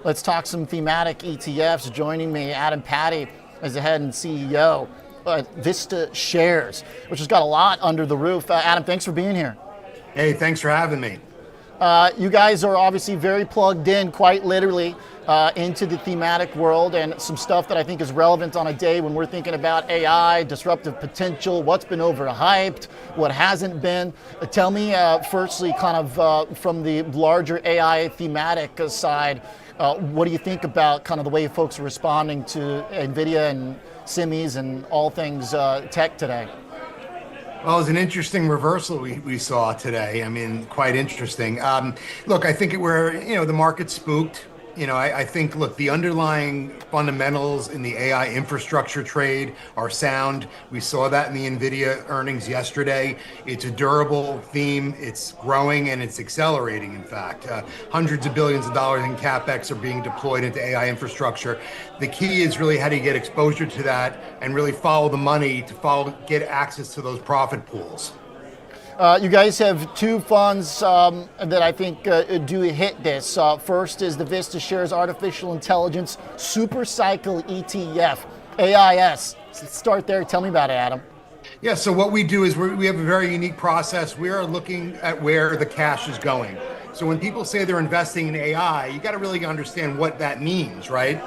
Let's talk some thematic ETFs. Joining me, Adam Patti is the head and CEO at VistaShares, which has got a lot under the roof. Adam, thanks for being here. Hey, thanks for having me. You guys are obviously very plugged in, quite literally, into the thematic world, and some stuff that I think is relevant on a day when we're thinking about AI, disruptive potential, what's been overhyped, what hasn't been. Tell me, firstly, kind of from the larger AI thematic side, what do you think about kind of the way folks are responding to NVIDIA and semis and all things tech today? Well, it was an interesting reversal we saw today. I mean, quite interesting. Look, I think the market spooked. I think, look, the underlying fundamentals in the AI infrastructure trade are sound. We saw that in the NVIDIA earnings yesterday. It's a durable theme. It's growing and it's accelerating, in fact. Hundreds of billions of dollars in CapEx are being deployed into AI infrastructure. The key is really how do you get exposure to that and really follow the money to get access to those profit pools. You guys have two funds that I think do hit this. First is the VistaShares Artificial Intelligence Super Cycle ETF, AIS. Let's start there. Tell me about it, Adam. Yeah, so what we do is we have a very unique process. We are looking at where the cash is going. So when people say they're investing in AI, you got to really understand what that means, right?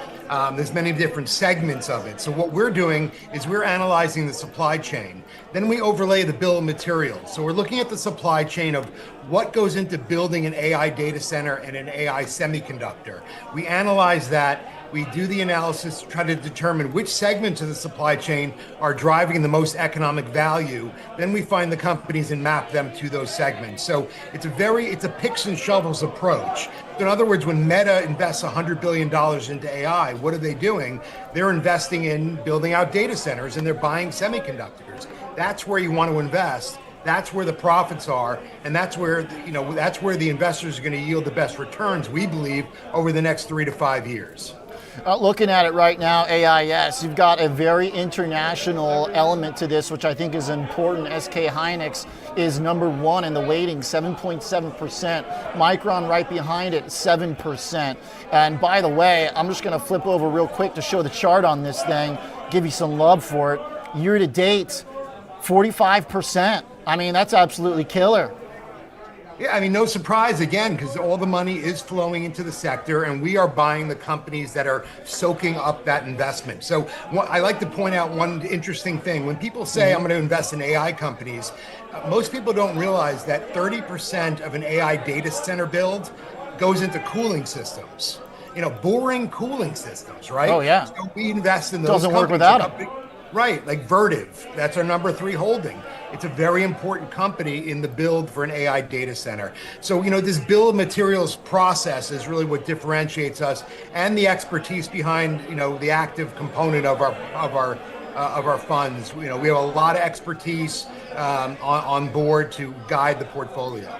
There's many different segments of it. So what we're doing is we're analyzing the supply chain. Then we overlay the bill of materials. So we're looking at the supply chain of what goes into building an AI data center and an AI semiconductor. We analyze that. We do the analysis to try to determine which segments of the supply chain are driving the most economic value. Then we find the companies and map them to those segments. So it's a picks and shovels approach. In other words, when Meta invests $100 billion into AI, what are they doing? They're investing in building out data centers and they're buying semiconductors. That's where you want to invest. That's where the profits are, and that's where the investors are going to yield the best returns, we believe, over the next 3 to 5 years. Looking at it right now, AIS, you've got a very international element to this, which I think is important. SK Hynix is number one in the weighting, 7.7%. Micron right behind it, 7%. And by the way, I'm just going to flip over real quick to show the chart on this thing, give you some love for it. Year to date, 45%. I mean, that's absolutely killer. Yeah, I mean, no surprise again, because all the money is flowing into the sector and we are buying the companies that are soaking up that investment. So I like to point out one interesting thing. When people say I'm going to invest in AI companies, most people don't realize that 30% of an AI data center build goes into cooling systems. Boring cooling systems, right? Oh, yeah. So we invest in those Doesn't companies. work without them. Right, like Vertiv, that's our number 3 holding. It's a very important company in the build for an AI data center. So, this bill of materials process is really what differentiates us, and the expertise behind, the active component of our funds. We have a lot of expertise on board to guide the portfolio.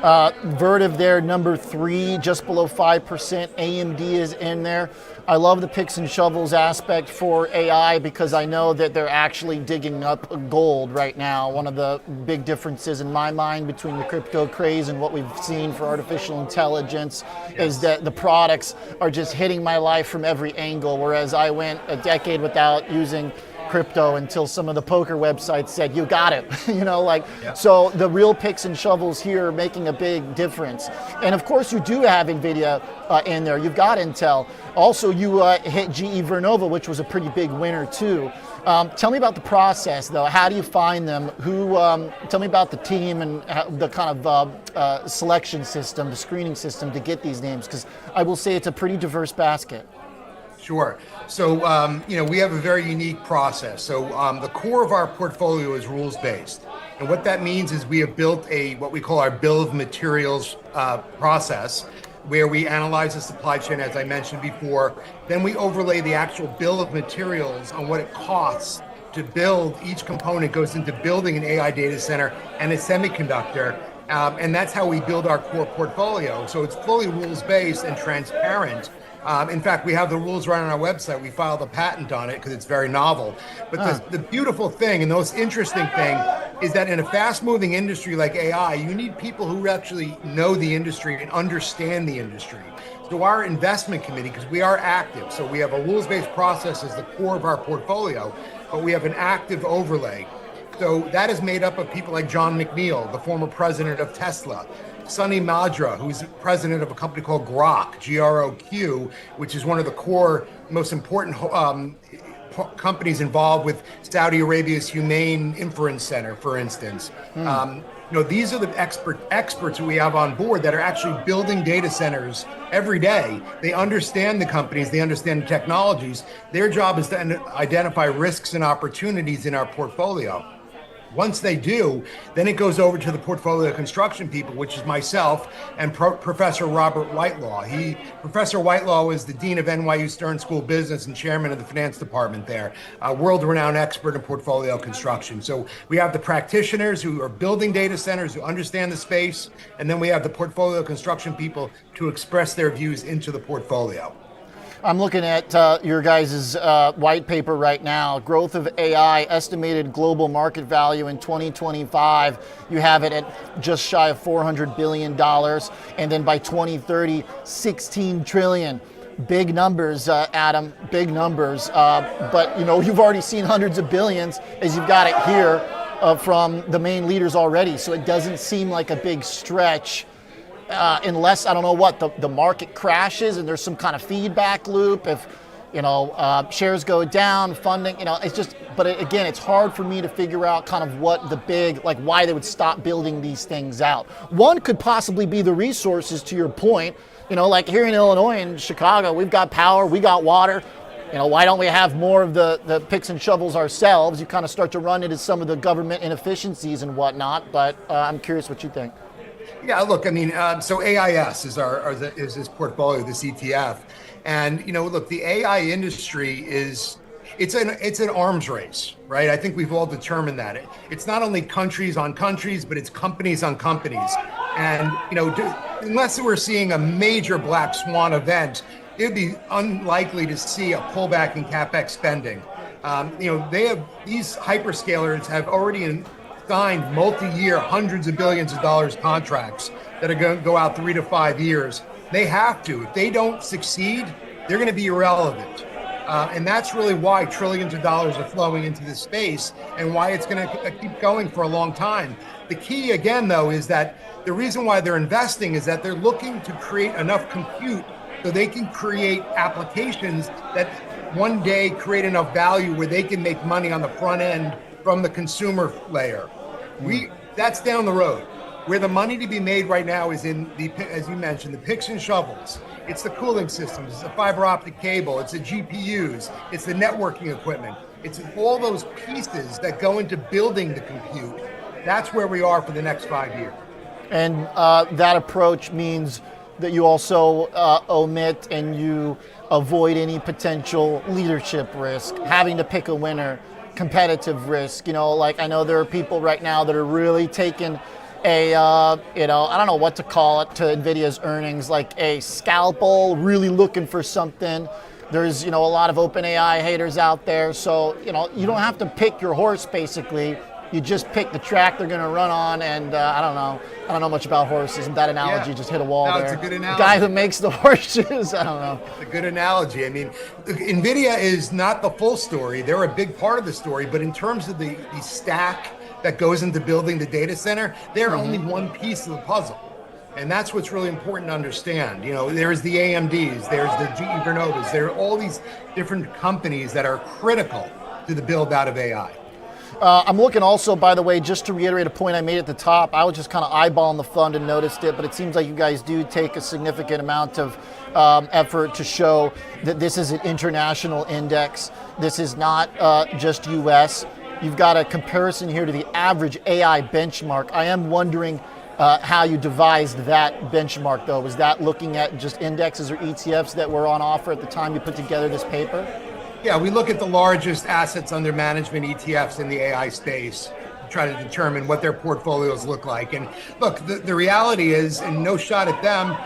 Vertiv there, number 3, just below 5%. AMD is in there. I love the picks and shovels aspect for AI because I know that they're actually digging up gold right now. One of the big differences in my mind between the crypto craze and what we've seen for artificial intelligence is that the products are just hitting my life from every angle, whereas I went a decade without using crypto until some of the poker websites said, you got it, So the real picks and shovels here are making a big difference. And of course you do have NVIDIA in there, you've got Intel. Also you hit GE Vernova, which was a pretty big winner too. Tell me about the process though, how do you find them? Tell me about the team and the kind of selection system, the screening system to get these names, because I will say it's a pretty diverse basket. Sure. So, we have a very unique process. So the core of our portfolio is rules-based. And what that means is we have built what we call our bill of materials process, where we analyze the supply chain, as I mentioned before. Then we overlay the actual bill of materials on what it costs to build. Each component goes into building an AI data center and a semiconductor. And that's how we build our core portfolio. So it's fully rules-based and transparent. In fact, we have the rules right on our website. We filed a patent on it because it's very novel. But the beautiful thing and the most interesting thing is that in a fast-moving industry like AI, you need people who actually know the industry and understand the industry. So our investment committee, because we are active, so we have a rules-based process as the core of our portfolio, but we have an active overlay. So that is made up of people like John McNeil, the former president of Tesla, Sunny Madra, who's president of a company called Grok, GROQ, which is one of the core, most important companies involved with Saudi Arabia's Humane Inference Center, for instance. These are the experts who we have on board that are actually building data centers every day. They understand the companies, they understand the technologies. Their job is to identify risks and opportunities in our portfolio. Once they do, then it goes over to the portfolio construction people, which is myself and Professor Robert Whitelaw. Professor Whitelaw is the dean of NYU Stern School of Business and chairman of the finance department there, a world-renowned expert in portfolio construction. So we have the practitioners who are building data centers, who understand the space, and then we have the portfolio construction people to express their views into the portfolio. I'm looking at your guys' white paper right now. Growth of AI, estimated global market value in 2025. You have it at just shy of $400 billion. And then by 2030, $16 trillion. Big numbers, Adam, big numbers. But you've already seen hundreds of billions, as you've got it here, from the main leaders already. So it doesn't seem like a big stretch. Unless, I don't know what, the market crashes and there's some kind of feedback loop. If, shares go down, funding, it's just, but again, it's hard for me to figure out kind of what the big, like why they would stop building these things out. One could possibly be the resources, to your point, like here in Illinois and Chicago, we've got power, we got water. Why don't we have more of the picks and shovels ourselves? You kind of start to run into some of the government inefficiencies and whatnot, but I'm curious what you think. Yeah, look, I mean, so AIS is this portfolio, this ETF, and look, the AI industry it's an arms race, right? I think we've all determined that it's not only countries on countries, but it's companies on companies, and unless we're seeing a major black swan event, it would be unlikely to see a pullback in capex spending. These hyperscalers have already signed multi-year, hundreds of billions of dollars contracts that are going to go out 3 to 5 years. They have to. If they don't succeed, they're going to be irrelevant. And that's really why trillions of dollars are flowing into this space and why it's going to keep going for a long time. The key, again, though, is that the reason why they're investing is that they're looking to create enough compute so they can create applications that one day create enough value where they can make money on the front end from the consumer layer. That's down the road. Where the money to be made right now is in as you mentioned, the picks and shovels. It's the cooling systems, it's the fiber optic cable, it's the GPUs, it's the networking equipment. It's all those pieces that go into building the compute. That's where we are for the next 5 years. And that approach means that you also omit and you avoid any potential leadership risk, having to pick a winner, competitive risk. Like I know there are people right now that are really taking a, I don't know what to call it, to NVIDIA's earnings, like a scalpel, really looking for something. There's, a lot of OpenAI haters out there. So, you don't have to pick your horse, basically. You just pick the track they're going to run on, and I don't know much about horses. And that analogy just hit a wall there. It's a good analogy. The guy who makes the horseshoes, I don't know. It's a good analogy. I mean, NVIDIA is not the full story. They're a big part of the story, but in terms of the stack that goes into building the data center, they're only one piece of the puzzle. And that's what's really important to understand. There's the AMDs, there's the GE Vernovas, there are all these different companies that are critical to the build out of AI. I'm looking also, by the way, just to reiterate a point I made at the top, I was just kind of eyeballing the fund and noticed it, but it seems like you guys do take a significant amount of effort to show that this is an international index. This is not just US. You've got a comparison here to the average AI benchmark. I am wondering how you devised that benchmark, though. Was that looking at just indexes or ETFs that were on offer at the time you put together this paper? Yeah, we look at the largest assets under management ETFs in the AI space to try to determine what their portfolios look like. And look, the reality is, and no shot at them,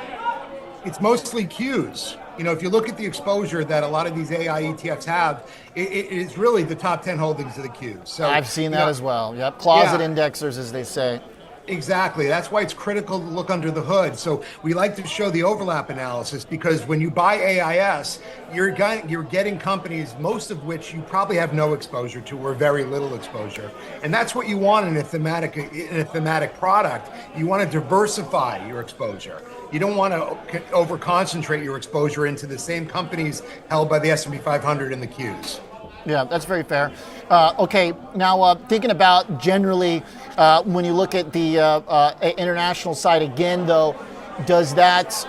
it's mostly Qs. If you look at the exposure that a lot of these AI ETFs have, it's really the top 10 holdings of the Qs. So I've seen that as well. Yep, closet indexers, as they say. Exactly. That's why it's critical to look under the hood. So we like to show the overlap analysis because when you buy AIS, you're getting companies, most of which you probably have no exposure to or very little exposure. And that's what you want in a thematic product. You want to diversify your exposure. You don't want to over concentrate your exposure into the same companies held by the S&P 500 and the Qs. Yeah, that's very fair. Okay, now thinking about generally, when you look at the international side again, though, does that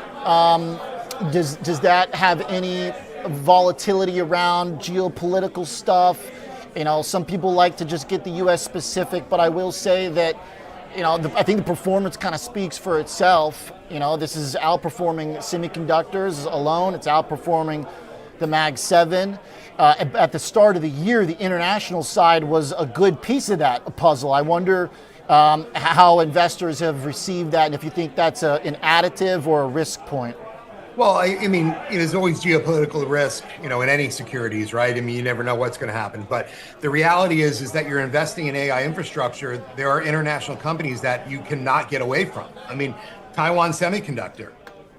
have any volatility around geopolitical stuff? You know, some people like to just get the U.S. specific, but I will say that, you know, I think the performance kind of speaks for itself. You know, this is outperforming semiconductors alone. It's outperforming the Mag 7. At the start of the year, the international side was a good piece of that puzzle. I wonder how investors have received that, and if you think that's an additive or a risk point. Well, I mean, there's always geopolitical risk, in any securities, right? I mean, you never know what's going to happen. But the reality is that you're investing in AI infrastructure. There are international companies that you cannot get away from. I mean, Taiwan Semiconductor,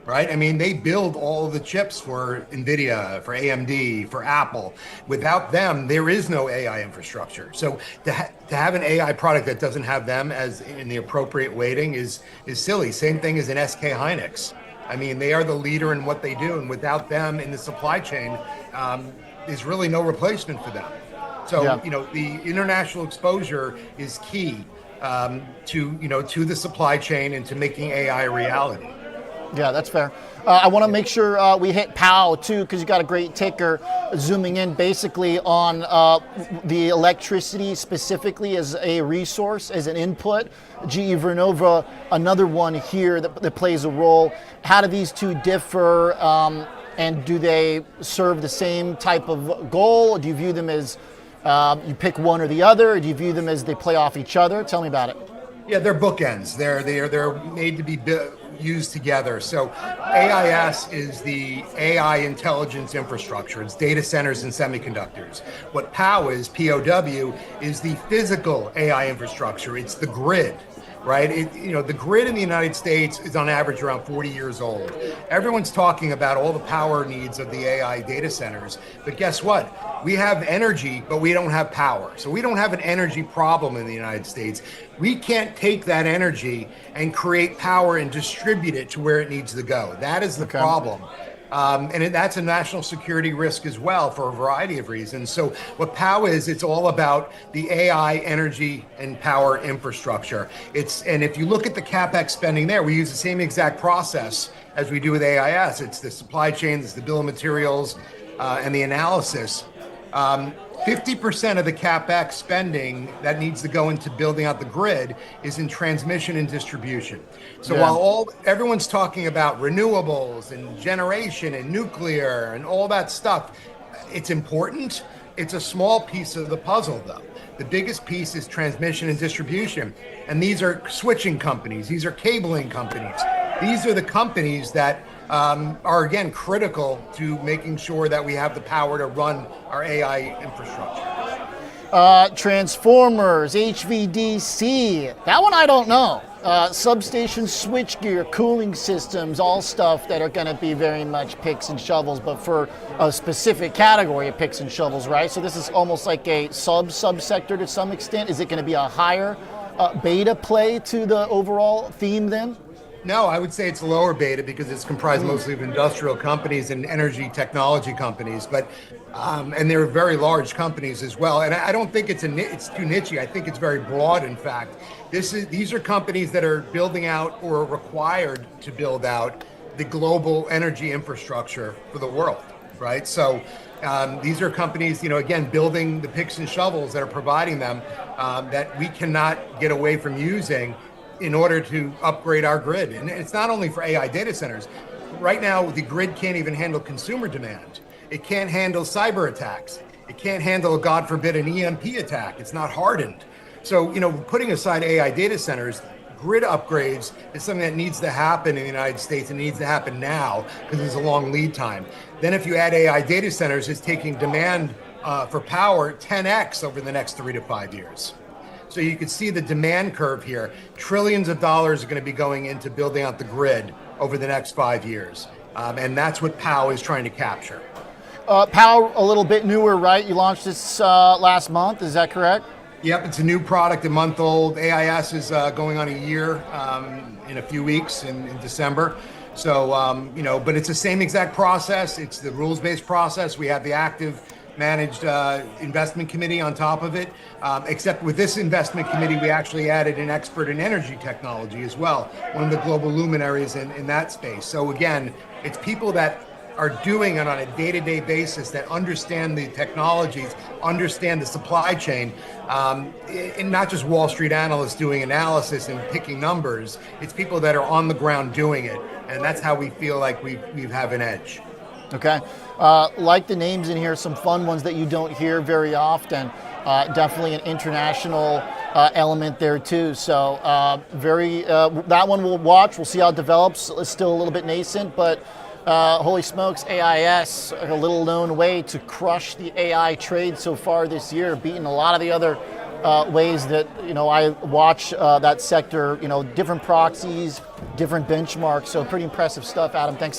right? I mean, they build all of the chips for NVIDIA, for AMD, for Apple. Without them, there is no AI infrastructure. So to have an AI product that doesn't have them as in the appropriate weighting is silly. Same thing as an SK Hynix. I mean, they are the leader in what they do. And without them in the supply chain, there's really no replacement for them. So, Yeah. The international exposure is key to the supply chain and to making AI a reality. Yeah, that's fair. I want to make sure we hit POW too, because you got a great ticker zooming in basically on the electricity specifically as a resource, as an input. GE Vernova, another one here that plays a role. How do these two differ, and do they serve the same type of goal? Do you view them as you pick one or the other, or do you view them as they play off each other? Tell me about it. Yeah, they're bookends. They're made to be used together. So AIS is the AI intelligence infrastructure. It's data centers and semiconductors. What POW is, POW, is the physical AI infrastructure. It's the grid, right? The grid in the United States is on average around 40 years old. Everyone's talking about all the power needs of the AI data centers, but guess what? We have energy, but we don't have power. So we don't have an energy problem in the United States. We can't take that energy and create power and distribute it to where it needs to go. That is the problem. That's a national security risk as well for a variety of reasons. So what POW is, it's all about the AI energy and power infrastructure. And if you look at the CapEx spending there, we use the same exact process as we do with AIS. It's the supply chain, it's the bill of materials, and the analysis. 50% of the CapEx spending that needs to go into building out the grid is in transmission and distribution. So while everyone's talking about renewables and generation and nuclear and all that stuff, it's important. It's a small piece of the puzzle, though. The biggest piece is transmission and distribution. And these are switching companies. These are cabling companies. These are the companies that are, again, critical to making sure that we have the power to run our AI infrastructure. Transformers, HVDC, that one I don't know. Substation switchgear, cooling systems, all stuff that are going to be very much picks and shovels, but for a specific category of picks and shovels, right? So this is almost like a subsector to some extent. Is it going to be a higher beta play to the overall theme then? No, I would say it's lower beta because it's comprised mostly of industrial companies and energy technology companies, but and they're very large companies as well. And I don't think it's too niche. I think it's very broad. In fact, these are companies that are building out or are required to build out the global energy infrastructure for the world, right? So these are companies, again, building the picks and shovels that are providing them that we cannot get away from using in order to upgrade our grid. And it's not only for AI data centers. Right now, the grid can't even handle consumer demand. It can't handle cyber attacks. It can't handle, God forbid, an EMP attack. It's not hardened. So, putting aside AI data centers, grid upgrades is something that needs to happen in the United States and needs to happen now because there's a long lead time. Then if you add AI data centers, it's taking demand for power 10x over the next 3 to 5 years. So you can see the demand curve here. Trillions of dollars are going to be going into building out the grid over the next 5 years. And that's what POW is trying to capture. POW, a little bit newer, right? You launched this last month, is that correct? Yep, it's a new product, a month old. AIS is going on a year in a few weeks in December. So, but it's the same exact process. It's the rules-based process. We have the active managed investment committee on top of it. Except with this investment committee, we actually added an expert in energy technology as well, one of the global luminaries in that space. So again, it's people that are doing it on a day-to-day basis, that understand the technologies, understand the supply chain, and not just Wall Street analysts doing analysis and picking numbers. It's people that are on the ground doing it, and that's how we feel like we have an edge. Okay, like the names in here, some fun ones that you don't hear very often. Definitely an international element there too. So that one we'll watch. We'll see how it develops. It's still a little bit nascent, but holy smokes, AIS, a little known way to crush the AI trade so far this year, beating a lot of the other ways that I watch that sector. Different proxies, different benchmarks. So pretty impressive stuff, Adam. Thanks.